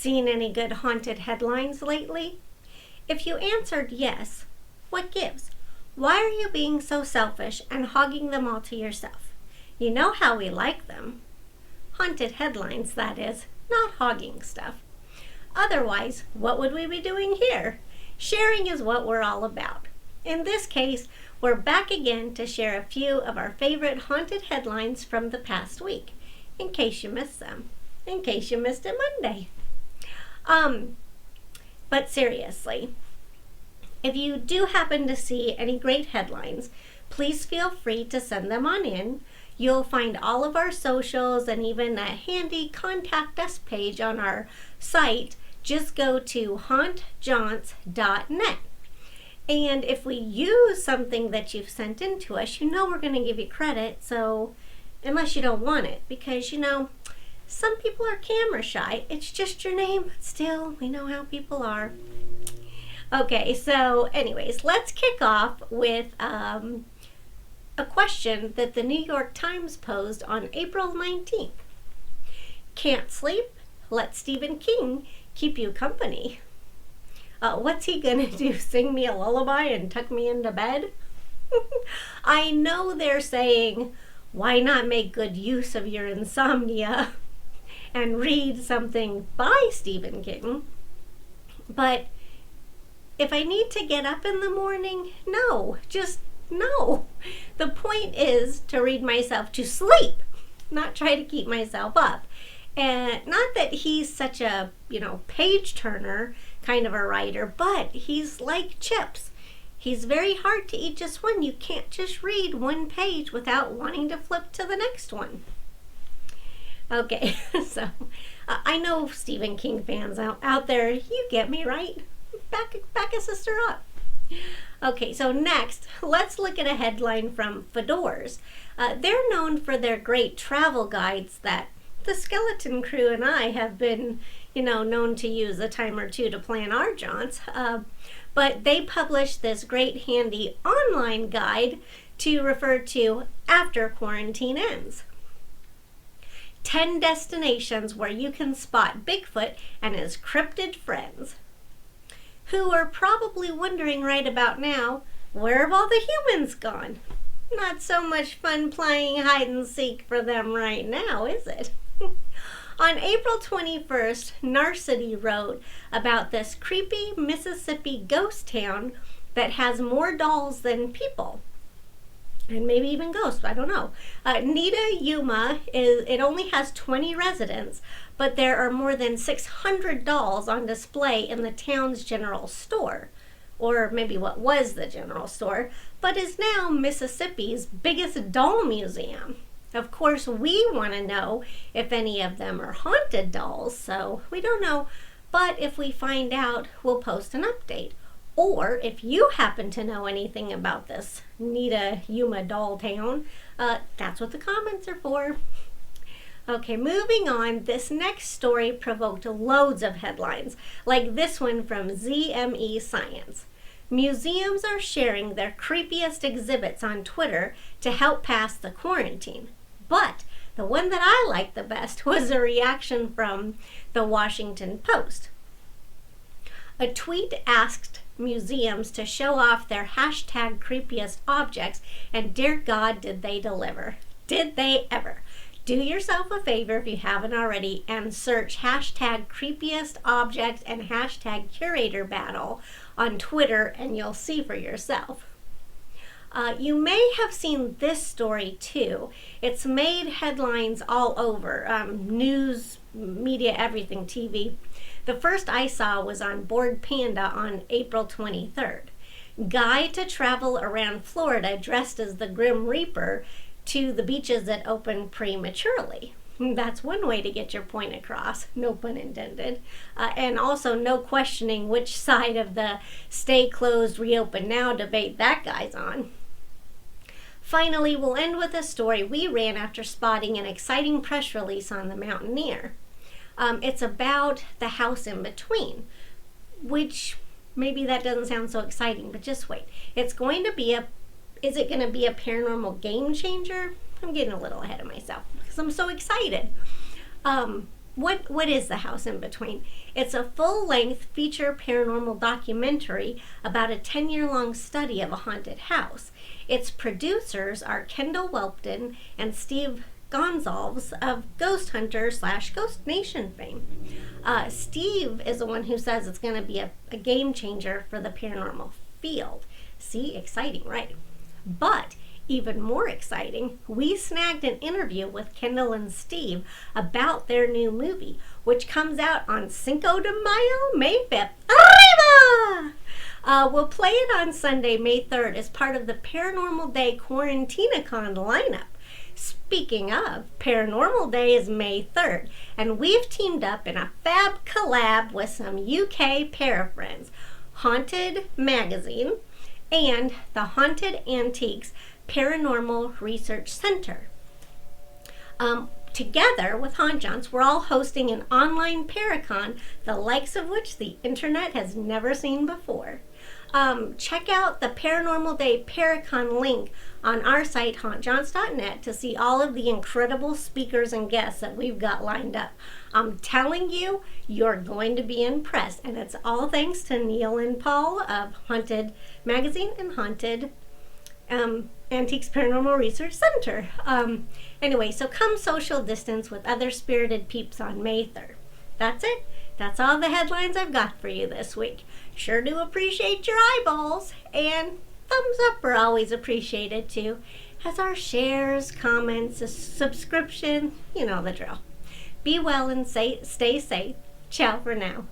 Seen any good haunted headlines lately? If you answered yes, what gives? Why are you being so selfish and hogging them all to yourself? You know how we like them. Haunted headlines, that is, not hogging stuff. Otherwise, what would we be doing here? Sharing is what we're all about. In this case, we're back again to share a few of our favorite haunted headlines from the past week, in case you missed them, in case you missed it Monday. But seriously, if you do happen to see any great headlines, please feel free to send them on in. You'll find all of our socials and even a handy contact us page on our site. Just go to hauntjaunts.net. And if we use something that you've sent in to us, you know we're going to give you credit, so unless you don't want it, because some people are camera shy. It's just your name, but still, we know how people are. Okay, so anyways, let's kick off with a question that the New York Times posed on April 19th. Can't sleep? Let Stephen King keep you company. What's he gonna do? Sing me a lullaby and tuck me into bed? I know they're saying, why not make good use of your insomnia and read something by Stephen King? But if I need to get up in the morning, no, just no. The point is to read myself to sleep, not try to keep myself up. And not that he's such a, page turner kind of a writer, but he's like chips. He's very hard to eat just one. You can't just read one page without wanting to flip to the next one. Okay, so I know Stephen King fans out there, you get me, right? Back a sister up. Okay, so next, let's look at a headline from Fedor's. They're known for their great travel guides that the Skeleton Crew and I have been, known to use a time or two to plan our jaunts. But they published this great handy online guide to refer to after quarantine ends. 10 destinations where you can spot Bigfoot and his cryptid friends. Who are probably wondering right about now, where have all the humans gone? Not so much fun playing hide and seek for them right now, is it? On April 21st, Narcity wrote about this creepy Mississippi ghost town that has more dolls than people. And maybe even ghosts, I don't know. Nita Yuma, it only has 20 residents, but there are more than 600 dolls on display in the town's general store. Or maybe what was the general store, but is now Mississippi's biggest doll museum. Of course, we want to know if any of them are haunted dolls, so we don't know. But if we find out, we'll post an update. Or if you happen to know anything about this Nita Yuma doll town, that's what the comments are for. Okay, moving on, this next story provoked loads of headlines, like this one from ZME Science. Museums are sharing their creepiest exhibits on Twitter to help pass the quarantine. But the one that I liked the best was a reaction from the Washington Post. A tweet asked museums to show off their hashtag creepiest objects, and dear God, did they deliver. Did they ever? Do yourself a favor if you haven't already and search hashtag creepiest objects and hashtag curator battle on Twitter and you'll see for yourself. You may have seen this story too. It's made headlines all over, news, media, everything, TV. The first I saw was on Bored Panda on April 23rd. Guide to travel around Florida dressed as the Grim Reaper to the beaches that open prematurely. That's one way to get your point across, no pun intended. And also no questioning which side of the stay closed, reopen now debate that guy's on. Finally, we'll end with a story we ran after spotting an exciting press release on the Mountaineer. It's about the house in between, which maybe that doesn't sound so exciting, but just wait. Is it going to be a paranormal game changer? I'm getting a little ahead of myself because I'm so excited. what is The House in Between? It's a full-length feature paranormal documentary about a 10-year-long study of a haunted house. Its producers are Kendall Welpton and Steve Gonzalez of Ghost Hunter / Ghost Nation fame. Steve is the one who says it's going to be a game changer for the paranormal field. See, exciting, right? But even more exciting, we snagged an interview with Kendall and Steve about their new movie, which comes out on Cinco de Mayo, May 5th. Arriba! We'll play it on Sunday, May 3rd, as part of the Paranormal Day Quarantine-acon lineup. Speaking of, Paranormal Day is May 3rd, and we've teamed up in a fab collab with some UK para-friends, Haunted Magazine and the Haunted Antiques Paranormal Research Center. Together with Hauntjunts, we're all hosting an online Paracon, the likes of which the internet has never seen before. Check out the Paranormal Day Paracon link on our site, hauntjaunts.net, to see all of the incredible speakers and guests that we've got lined up. I'm telling you, you're going to be impressed, and it's all thanks to Neil and Paul of Haunted Magazine and Haunted Antiques Paranormal Research Center. Anyway, so come social distance with other spirited peeps on May 3rd. That's it. That's all the headlines I've got for you this week. Sure do appreciate your eyeballs, and thumbs up are always appreciated too, as our shares, comments, subscription, you know the drill. Be well and stay safe. Ciao for now.